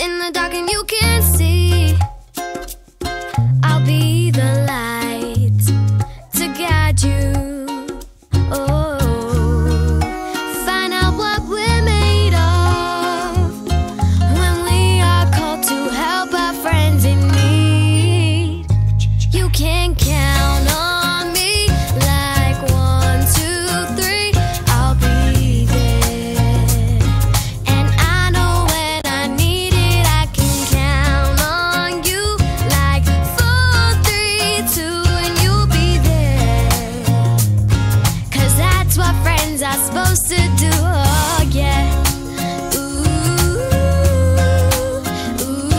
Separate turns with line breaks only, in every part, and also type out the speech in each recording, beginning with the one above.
in the dark and you can't see. I'll be the light to guide you. Oh, find out what we're made of when we are called to help our friends in need. You can count on me like 1, 2, 3. I'll be there, and I know when I need it. I can count on you like 4, 3, 2, and you'll be there. 'Cause that's what friends are supposed to do. Oh yeah. Ooh, ooh,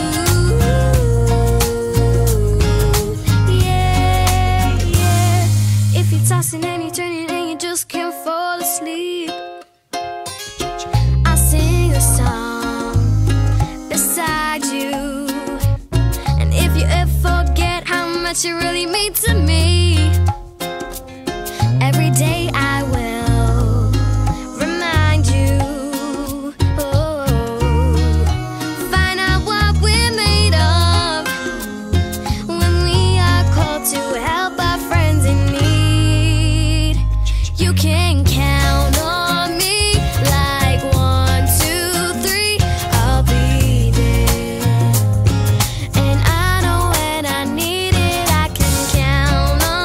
yeah, yeah. If you're tossing and you're turning and you just can't fall asleep, I'll sing a song beside you. And if you ever forget how much you really mean to me, every day I will remind you. Oh, find out what we're made of when we are called to help our friends in need. You can count on me like 1, 2, 3. I'll be there, and I know when I need it. I can count on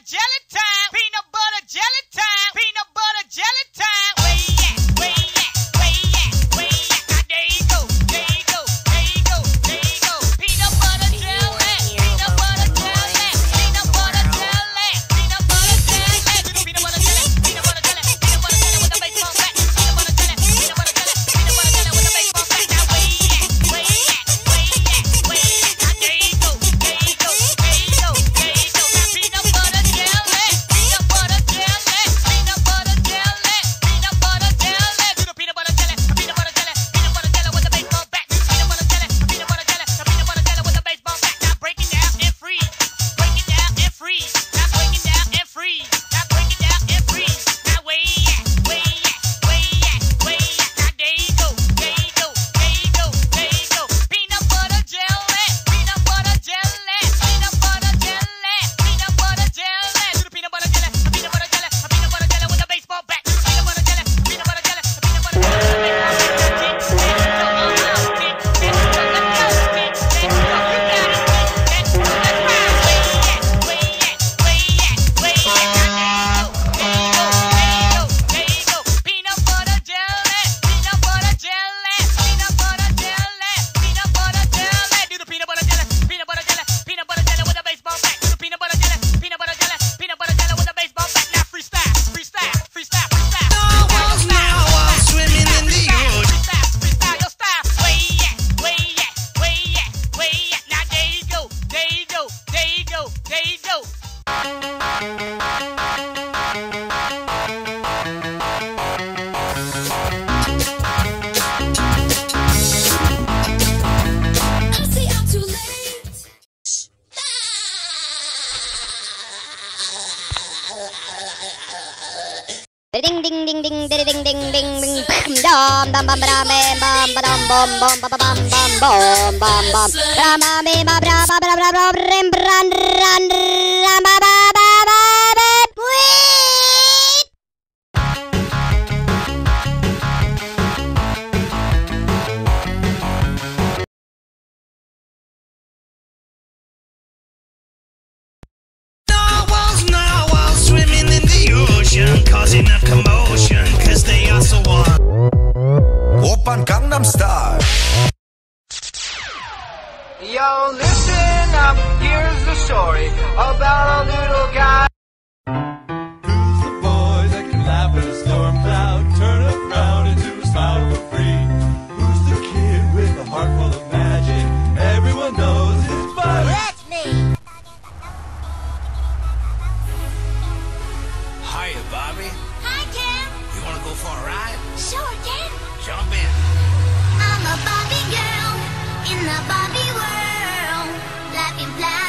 jelly time. Peanut butter jelly time. Peanut butter jelly time. Where you at? Where you at? Where you at? Where you at? Now there you go. There you go. There you go. There you go. Peanut butter jelly. Peanut butter jelly. Peanut butter jelly. Peanut butter jelly. Do the peanut butter jelly. Peanut butter jelly. Peanut butter jelly with the baseball bat. Peanut butter jelly. Peanut butter jelly. Peanut butter jelly with the baseball bat. Now where you at? Where you at? Where you at? Where you at? Now there you go. There you go. There you go. There you go. Now peanut butter jelly. Peanut butter jelly. Peanut butter jelly. Peanut butter jelly. Do the peanut butter jelly. Peanut butter jelly. Peanut butter jelly with the baseball bat. Peanut butter jelly. Peanut butter jelly. Peanut butter jelly with the baseball bat. Now break it down and freeze. Break it down and freeze. Now break it down and freeze. Now break it down and freeze. Now where you at? Where you at? Where you at? Where you at? Now there you go. There you go. There you go. There you go. Peanut butter jelly. Peanut butter jelly. Peanut butter jelly. Peanut butter jelly. Do the peanut butter jelly. Peanut butter jelly. Peanut butter jelly with a baseball bat. Do the peanut butter jelly. Peanut butter jelly. Peanut butter jelly with a baseball bat. Now freestyle, freestyle, freestyle, freestyle.
Now I'm swimming in the ocean.
Freestyle your style. Where you at? Where you at? Where you at? Where you at? Now there you go. There you go. There you go. There you go.
I see I'm too late.
Ding ding ding ding ding ding ding ding ding dum dum bum bam bam bam bum bum bum bum bum bum bum bum bam bam bam bam bam bam bam bam rim ran ran ram ba ba ba ba ba wait.
Now I'm swimming in the ocean, causing a commotion, 'cause they are so on.
Oppan Gangnam Style.
Yo, listen up, here's the story about a little guy.
Who's the boy that can laugh at a storm cloud, turn it round into a smile for free? Who's the kid with a heart full of magic? Everyone knows it's Bobby.
That's me.
Hiya, Bobby.
Hi, Ken.
You wanna go for a ride?
Sure, Ken.
Jump in.
I'm a Barbie girl in the Barbie world. Life in fly.